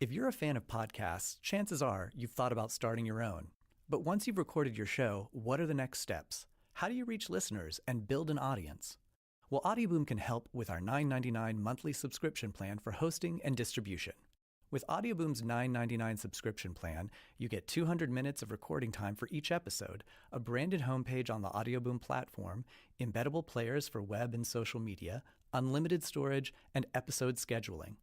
If you're a fan of podcasts, chances are you've thought about starting your own. But once you've recorded your show, what are the next steps? How do you reach listeners and build an audience? Well, Audioboom can help with our $9.99 monthly subscription plan for hosting and distribution. With Audioboom's $9.99 subscription plan, you get 200 minutes of recording time for each episode, a branded homepage on the Audioboom platform, embeddable players for web and social media, unlimited storage, and episode scheduling.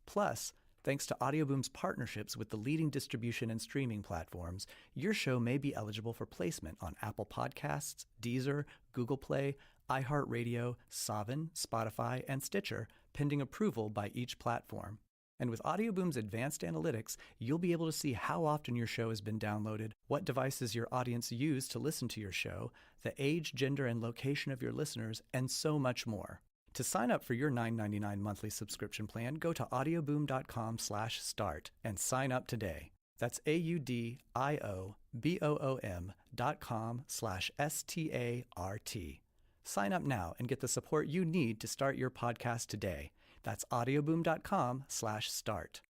Plus, thanks to Audioboom's partnerships with the leading distribution and streaming platforms, your show may be eligible for placement on Apple Podcasts, Deezer, Google Play, iHeartRadio, Savin, Spotify, and Stitcher, pending approval by each platform. And with Audioboom's advanced analytics, you'll be able to see how often your show has been downloaded, what devices your audience use to listen to your show, the age, gender, and location of your listeners, and so much more. To sign up for your $9.99 monthly subscription plan, go to audioboom.com/start and sign up today. That's AUDIOBOOM.com/START. Sign up now and get the support you need to start your podcast today. That's audioboom.com/start.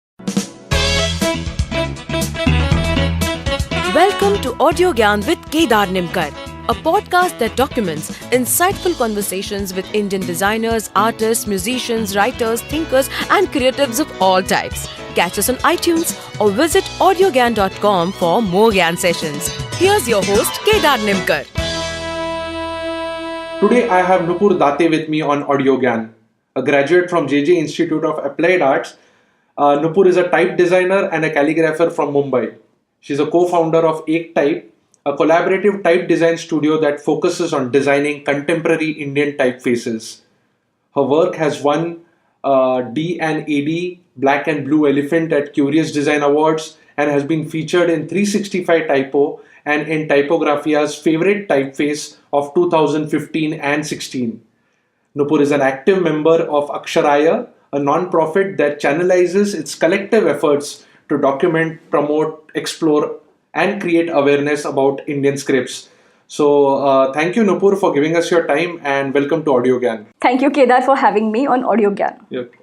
Welcome to Audiogyan with Kedar Nimkar, a podcast that documents insightful conversations with Indian designers, artists, musicians, writers, thinkers, and creatives of all types. Catch us on iTunes or visit audiogyan.com for more Gyan sessions. Here's your host, Kedar Nimkar. Today I have Noopur Datye with me on Audiogyan, a graduate from JJ Institute of Applied Arts. Noopur is a type designer and a calligrapher from Mumbai. She's a co-founder of EType, a collaborative type design studio that focuses on designing contemporary Indian typefaces. Her work has won D&AD Black and Blue Elephant at Kyoorius Design Awards and has been featured in 365 Typo and in Typografica's favorite typeface of 2015 and 16. Noopur is an active member of Aksharaya, a non-profit that channelises its collective efforts to document, promote, explore, and create awareness about Indian scripts. So thank you, Noopur, for giving us your time and welcome to Audiogyan. Thank you, Kedar, for having me on Audiogyan. Okay.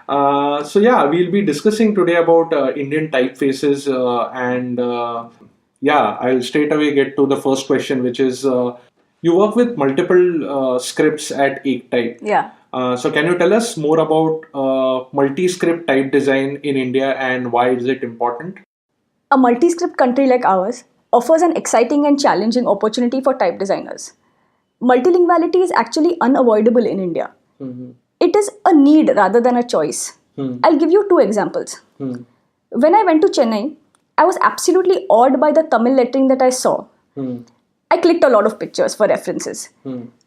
We'll be discussing today about Indian typefaces I'll straight away get to the first question, which is you work with multiple scripts at EType. Yeah. So can you tell us more about multi-script type design in India and why is it important? A multi-script country like ours offers an exciting and challenging opportunity for type designers. Multilinguality is actually unavoidable in India. Mm-hmm. It is a need rather than a choice. I'll give you two examples. When I went to Chennai, I was absolutely awed by the Tamil lettering that I saw. I clicked a lot of pictures for references.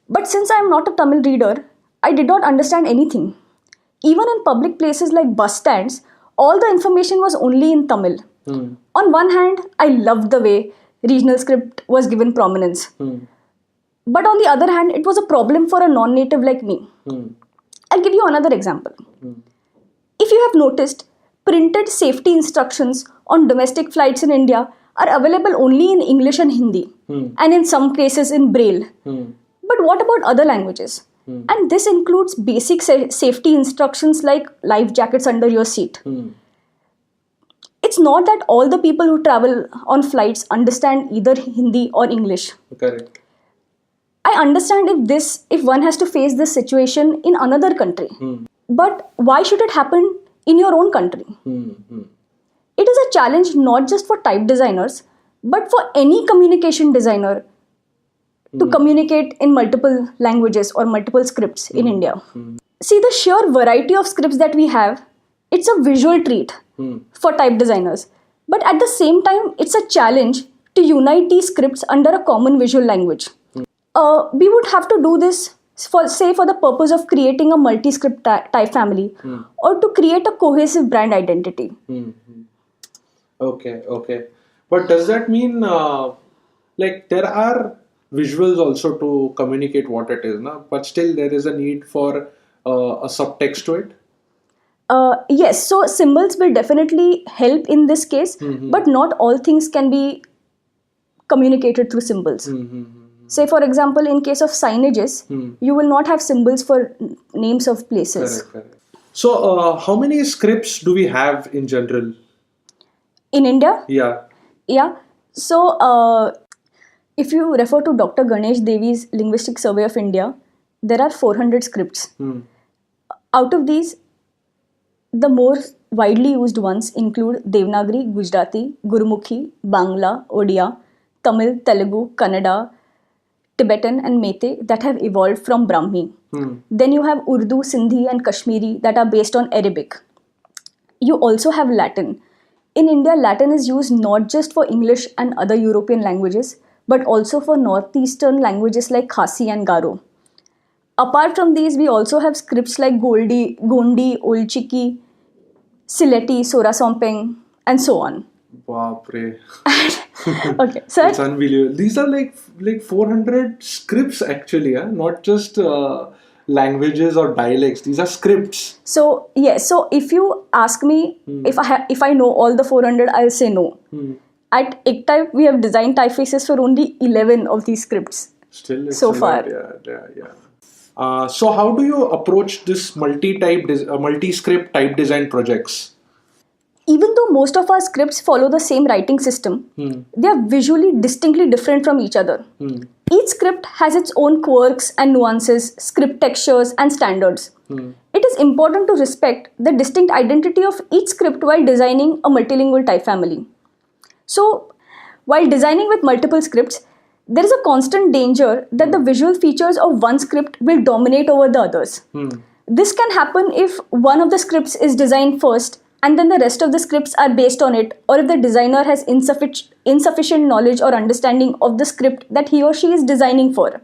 But since I am not a Tamil reader, I did not understand anything. Even in public places like bus stands, all the information was only in Tamil. On one hand, I loved the way regional script was given prominence. But on the other hand, it was a problem for a non-native like me. I'll give you another example. If you have noticed, printed safety instructions on domestic flights in India are available only in English and Hindi, and in some cases in Braille. But what about other languages? And this includes basic safety instructions like life jackets under your seat. It's not that all the people who travel on flights understand either Hindi or English. Correct. I understand if one has to face this situation in another country. But why should it happen in your own country? It is a challenge not just for type designers, but for any communication designer to communicate in multiple languages or multiple scripts in India. See, the sheer variety of scripts that we have, it's a visual treat for type designers. But at the same time, it's a challenge to unite these scripts under a common visual language. We would have to do this for the purpose of creating a multi-script type family or to create a cohesive brand identity. Okay. But does that mean there are visuals also to communicate what it is, no? But still there is a need for a subtext to it? Yes, so symbols will definitely help in this case, but not all things can be communicated through symbols. Say, for example, in case of signages, you will not have symbols for names of places. Correct. So, how many scripts do we have in general? In India? Yeah. Yeah. So, if you refer to Dr. Ganesh Devi's Linguistic Survey of India, there are 400 scripts. Out of these, the more widely used ones include Devanagari, Gujarati, Gurumukhi, Bangla, Odia, Tamil, Telugu, Kannada, Tibetan and Meitei that have evolved from Brahmi. Then you have Urdu, Sindhi and Kashmiri that are based on Arabic. You also have Latin. In India, Latin is used not just for English and other European languages, but also for northeastern languages like Khasi and Garo. Apart from these, we also have scripts like Gondi, Olchiki, Sileti, Sorasompeng, and so on. Baapre. Okay, sir. It's unbelievable. These are like 400 scripts actually, not just languages or dialects. These are scripts. So yes. So if you ask me if I know all the 400, I'll say no. At EType, we have designed typefaces for only 11 of these scripts. Still, it's so a far. Lot, yeah. So how do you approach this multi-script type design projects? Even though most of our scripts follow the same writing system, they are visually distinctly different from each other. Each script has its own quirks and nuances, script textures and standards. It is important to respect the distinct identity of each script while designing a multilingual type family. So, while designing with multiple scripts, there is a constant danger that the visual features of one script will dominate over the others. This can happen if one of the scripts is designed first and then the rest of the scripts are based on it, or if the designer has insufficient knowledge or understanding of the script that he or she is designing for.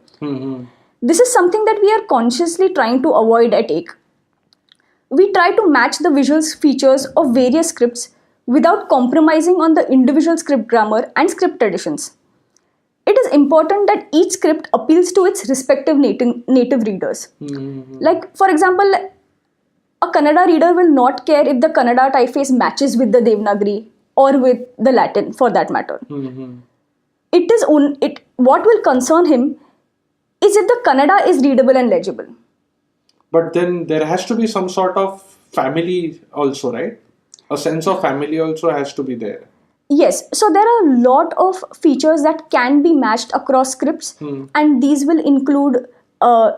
This is something that we are consciously trying to avoid at EK. We try to match the visual features of various scripts without compromising on the individual script grammar and script traditions. It is important that each script appeals to its respective native readers. Like, for example, a Kannada reader will not care if the Kannada typeface matches with the Devanagari or with the Latin, for that matter. What will concern him is if the Kannada is readable and legible. But then there has to be some sort of family also, right? A sense of family also has to be there. Yes, so there are a lot of features that can be matched across scripts, and these will include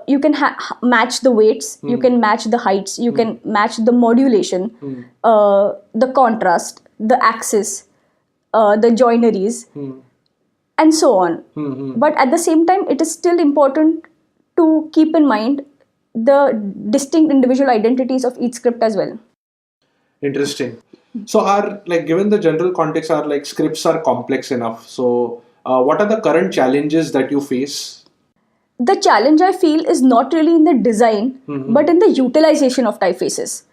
you can match the weights, you can match the heights, you can match the modulation, the contrast, the axis, the joineries, and so on. But at the same time, it is still important to keep in mind the distinct individual identities of each script as well. Interesting. So, given the general context, scripts are complex enough. So, what are the current challenges that you face? The challenge I feel is not really in the design, but in the utilization of typefaces.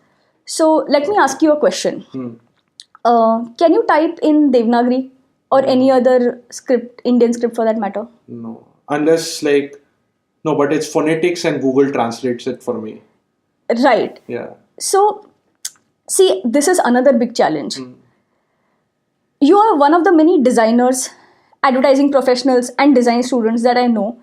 So, let me ask you a question. Can you type in Devanagari or any other script, Indian script for that matter? No. Unless no, but it's phonetics and Google translates it for me. Right. Yeah. So, see, this is another big challenge. You are one of the many designers, advertising professionals and design students that I know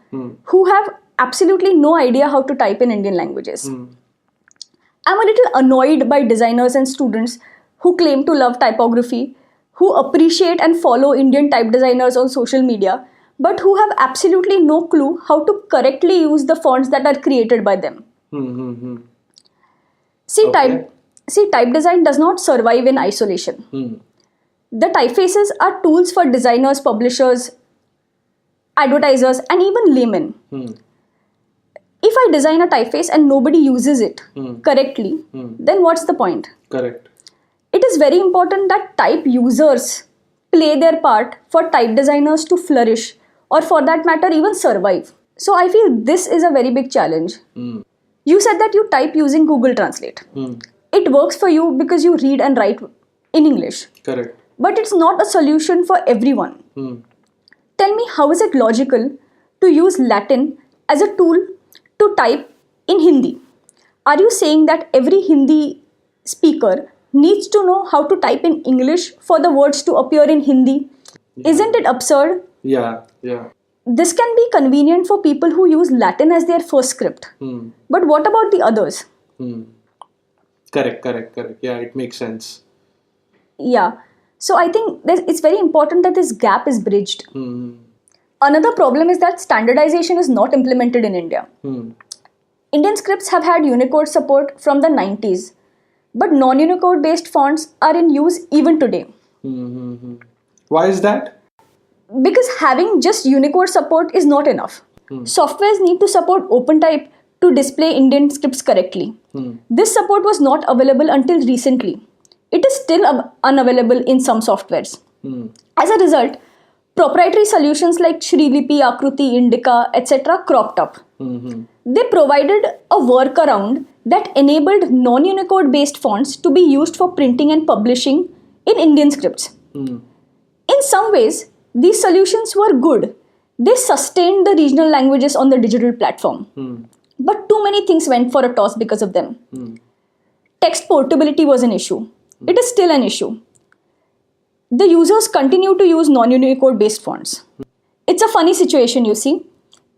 who have absolutely no idea how to type in Indian languages. I'm a little annoyed by designers and students who claim to love typography, who appreciate and follow Indian type designers on social media, but who have absolutely no clue how to correctly use the fonts that are created by them. See, type design does not survive in isolation. The typefaces are tools for designers, publishers, advertisers, and even laymen. If I design a typeface and nobody uses it correctly, then what's the point? Correct. It is very important that type users play their part for type designers to flourish, or for that matter, even survive. So I feel this is a very big challenge. You said that you type using Google Translate. It works for you because you read and write in English. Correct. But it's not a solution for everyone. Tell me, how is it logical to use Latin as a tool to type in Hindi? Are you saying that every Hindi speaker needs to know how to type in English for the words to appear in Hindi? Isn't it absurd? Yeah. This can be convenient for people who use Latin as their first script. But what about the others? Correct. Yeah, it makes sense. Yeah. So I think it's very important that this gap is bridged. Another problem is that standardization is not implemented in India. Indian scripts have had Unicode support from the 90s, but non-Unicode based fonts are in use even today. Why is that? Because having just Unicode support is not enough. Softwares need to support OpenType to display Indian scripts correctly. This support was not available until recently. It is still unavailable in some softwares. As a result, proprietary solutions like Shrilipi, Akruti, Indica, etc. cropped up. They provided a workaround that enabled non-Unicode based fonts to be used for printing and publishing in Indian scripts. In some ways, these solutions were good. They sustained the regional languages on the digital platform. But too many things went for a toss because of them. Text portability was an issue. It is still an issue. The users continue to use non-Unicode based fonts. It's a funny situation, you see.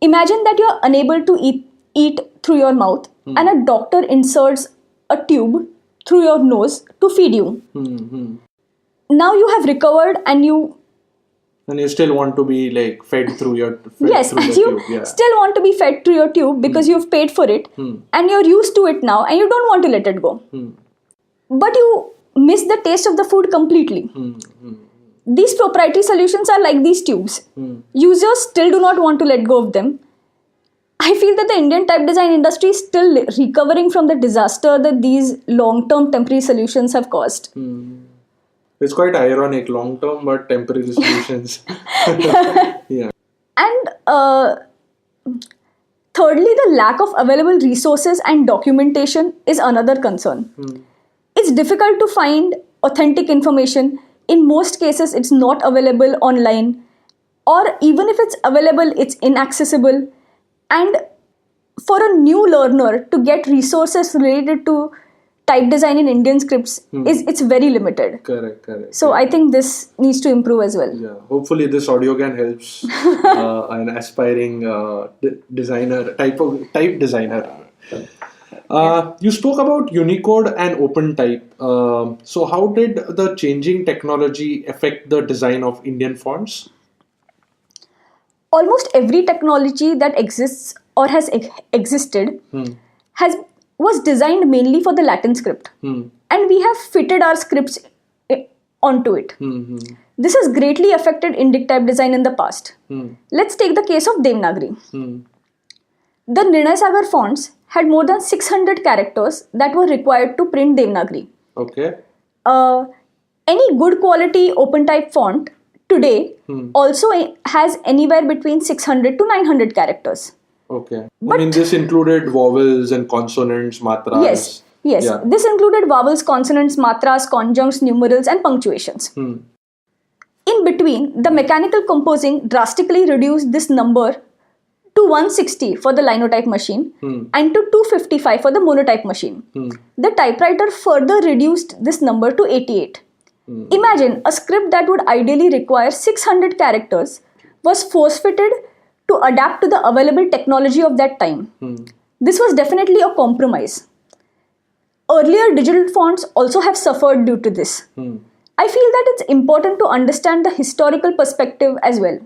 Imagine that you're unable to eat through your mouth and a doctor inserts a tube through your nose to feed you. Now you have recovered and you still want to be like fed through your yes, and you still want to be fed through your tube because you've paid for it and you're used to it now and you don't want to let it go. But you miss the taste of the food completely. These proprietary solutions are like these tubes. Users still do not want to let go of them. I feel that the Indian type design industry is still recovering from the disaster that these long-term temporary solutions have caused. It's quite ironic, long-term but temporary solutions. Yeah. And thirdly, the lack of available resources and documentation is another concern. It's difficult to find authentic information. In most cases, it's not available online, or even if it's available, it's inaccessible. And for a new learner to get resources related to type design in Indian scripts it's very limited. Correct. So I think this needs to improve as well. Yeah. Hopefully this Audiogyan helps an aspiring designer, type designer. You spoke about Unicode and OpenType. So how did the changing technology affect the design of Indian fonts? Almost every technology that exists or has existed was designed mainly for the Latin script. And we have fitted our scripts onto it. This has greatly affected Indic type design in the past. Let's take the case of Devanagari. The Nirnay Sagar fonts had more than 600 characters that were required to print Devanagari. Okay. Any good quality OpenType font today also has anywhere between 600 to 900 characters. Okay. I mean, this included vowels and consonants, matras. Yes. Yeah. This included vowels, consonants, matras, conjuncts, numerals, and punctuations. In between, the mechanical composing drastically reduced this number to 160 for the linotype machine and to 255 for the monotype machine. The typewriter further reduced this number to 88. Imagine a script that would ideally require 600 characters was force-fitted to adapt to the available technology of that time. This was definitely a compromise. Earlier digital fonts also have suffered due to this. I feel that it's important to understand the historical perspective as well.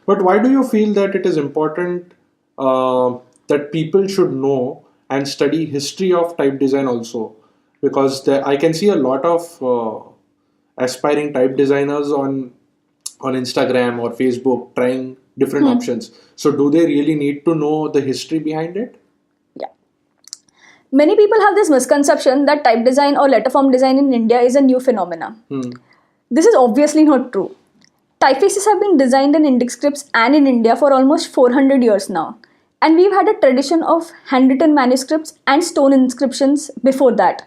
But why do you feel that it is important that people should know and study history of type design also? Because I can see a lot of aspiring type designers on Instagram or Facebook trying different options. So do they really need to know the history behind it? Yeah. Many people have this misconception that type design or letterform design in India is a new phenomenon. This is obviously not true. Typefaces have been designed in Indic scripts and in India for almost 400 years now. And we've had a tradition of handwritten manuscripts and stone inscriptions before that.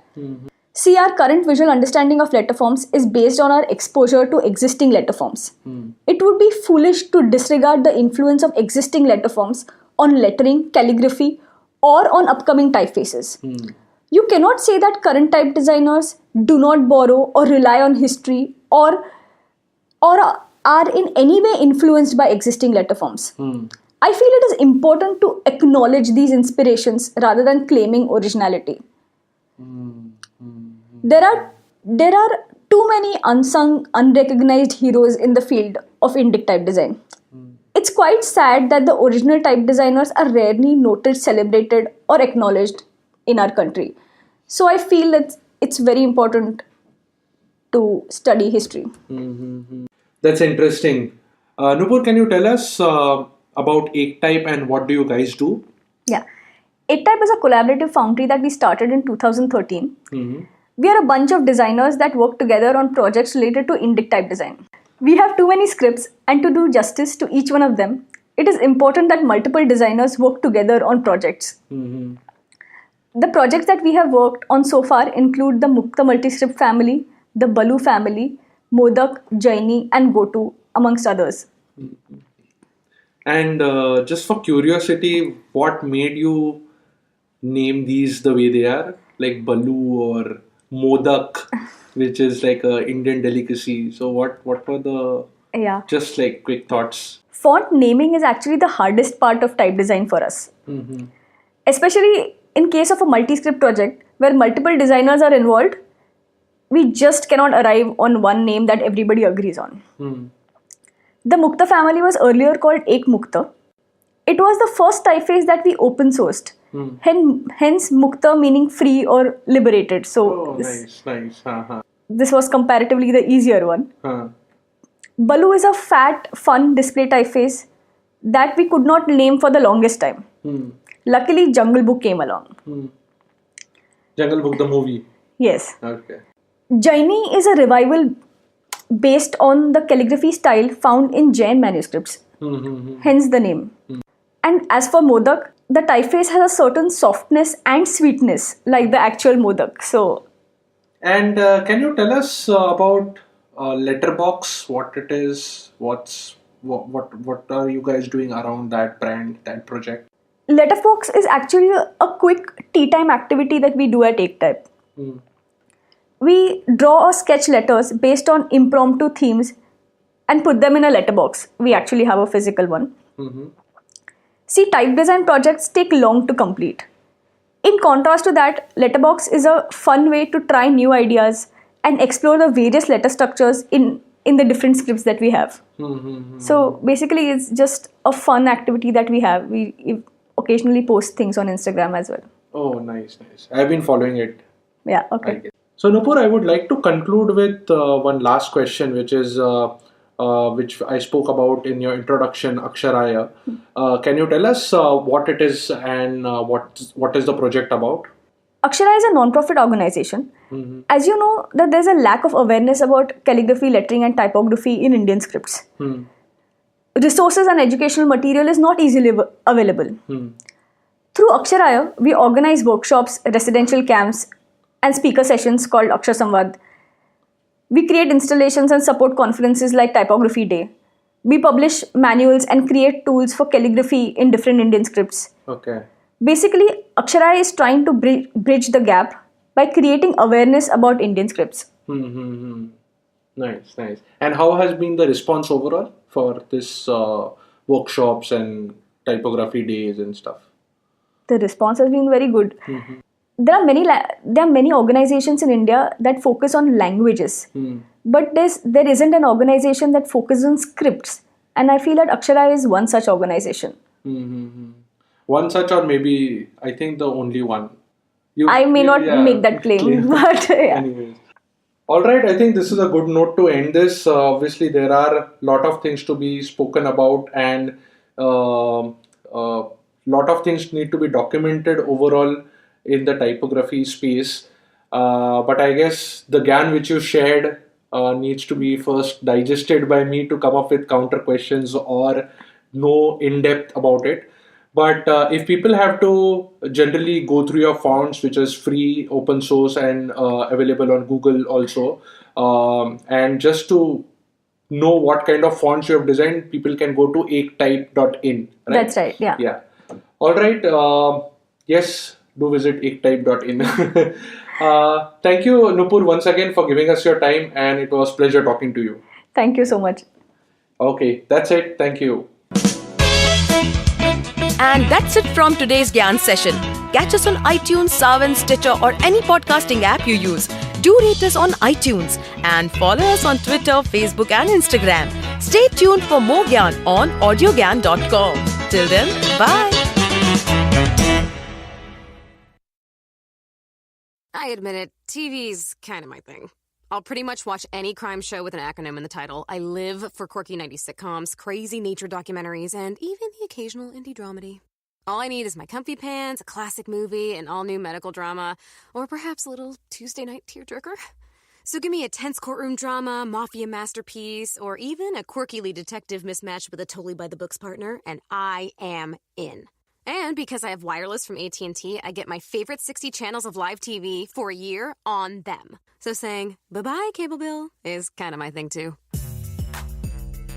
See, our current visual understanding of letterforms is based on our exposure to existing letterforms. It would be foolish to disregard the influence of existing letterforms on lettering, calligraphy, or on upcoming typefaces. You cannot say that current type designers do not borrow or rely on history or are in any way influenced by existing letterforms. I feel it is important to acknowledge these inspirations rather than claiming originality. There are too many unsung, unrecognized heroes in the field of Indic type design. It's quite sad that the original type designers are rarely noted, celebrated, or acknowledged in our country. So I feel that it's very important to study history. That's interesting. Noopur, can you tell us about EType and what do you guys do? Yeah. EType is a collaborative foundry that we started in 2013. We are a bunch of designers that work together on projects related to Indic type design. We have too many scripts, and to do justice to each one of them, it is important that multiple designers work together on projects. The projects that we have worked on so far include the Mukta multi-script family, the Balu family, Modak, Jaini, and Gotu, amongst others. And just for curiosity, what made you name these the way they are? Like Balu or Modak, which is like a Indian delicacy. So what were the just like quick thoughts? Font naming is actually the hardest part of type design for us. Especially in case of a multi-script project where multiple designers are involved, we just cannot arrive on one name that everybody agrees on. The Mukta family was earlier called Ek Mukta. It was the first typeface that we open sourced. Hence Mukta meaning free or liberated. So nice. This was comparatively the easier one. Balu is a fat, fun display typeface that we could not name for the longest time. Luckily, Jungle Book came along. Jungle Book, the movie. Yes. Okay. Jaini is a revival based on the calligraphy style found in Jain manuscripts. Hence the name. And as for Modak, the typeface has a certain softness and sweetness like the actual Modak. And can you tell us about Letterbox? What it is? What are you guys doing around that brand, that project? Letterbox is actually a quick tea time activity that we do at EType. We draw or sketch letters based on impromptu themes and put them in a letterbox. We actually have a physical one. See, type design projects take long to complete. In contrast to that, Letterbox is a fun way to try new ideas and explore the various letter structures in the different scripts that we have. So basically, it's just a fun activity that we have. We occasionally post things on Instagram as well. Oh, nice. I've been following it. Yeah, okay. So Noopur, I would like to conclude with one last question, which is which I spoke about in your introduction, Aksharaya. Can you tell us what it is and what is the project about? Aksharaya is a non-profit organization. As you know, that there's a lack of awareness about calligraphy, lettering, and typography in Indian scripts. Resources and educational material is not easily available. Through Aksharaya, we organize workshops, residential camps, and speaker sessions called Akshar Samvad. We create installations and support conferences like Typography Day. We publish manuals and create tools for calligraphy in different Indian scripts. Okay. Basically, Aksharaya is trying to bridge the gap by creating awareness about Indian scripts. Nice. And how has been the response overall for this workshops and typography days and stuff? The response has been very good. There are many organizations in India that focus on languages, but there isn't an organization that focuses on scripts, and I feel that Aksharaya is one such organization. One such, or maybe I think the only one. I may not make that claim, but yeah. Anyways. All right, I think this is a good note to end this. Obviously, there are a lot of things to be spoken about, and lot of things need to be documented overall in the typography space. But I guess the GAN which you shared needs to be first digested by me to come up with counter questions or know in depth about it. But if people have to generally go through your fonts, which is free, open source, and available on Google also, and just to know what kind of fonts you have designed, people can go to EType.in. Right? That's right, yeah. Yeah. All right. Yes, do visit EType.in. Thank you, Noopur, once again for giving us your time, and it was a pleasure talking to you. Thank you so much. Okay, that's it. Thank you. And that's it from today's Gyan session. Catch us on iTunes, Saavn, Stitcher or any podcasting app you use. Do rate us on iTunes and follow us on Twitter, Facebook and Instagram. Stay tuned for more Gyan on Audiogyan.com. Till then, bye. I admit it, TV's kind of my thing. I'll pretty much watch any crime show with an acronym in the title. I live for quirky 90s sitcoms, crazy nature documentaries, and even the occasional indie dramedy. All I need is my comfy pants, a classic movie, an all-new medical drama, or perhaps a little Tuesday night tearjerker. So give me a tense courtroom drama, mafia masterpiece, or even a quirky lead detective mismatched with a totally by-the-books partner, and I am in. And because I have wireless from AT&T, I get my favorite 60 channels of live TV for a year on them. So saying bye-bye, cable bill, is kind of my thing, too.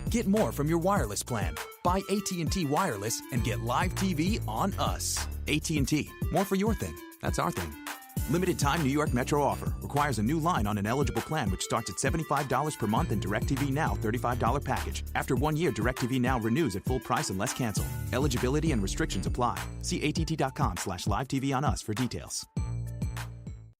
Get more from your wireless plan. Buy AT&T Wireless and get live TV on us. AT&T. More for your thing. That's our thing. Limited time New York Metro offer. Requires a new line on an eligible plan which starts at $75 per month and DirecTV Now $35 package. After 1 year, DirecTV Now renews at full price unless canceled. Eligibility and restrictions apply. See att.com/live TV on us for details.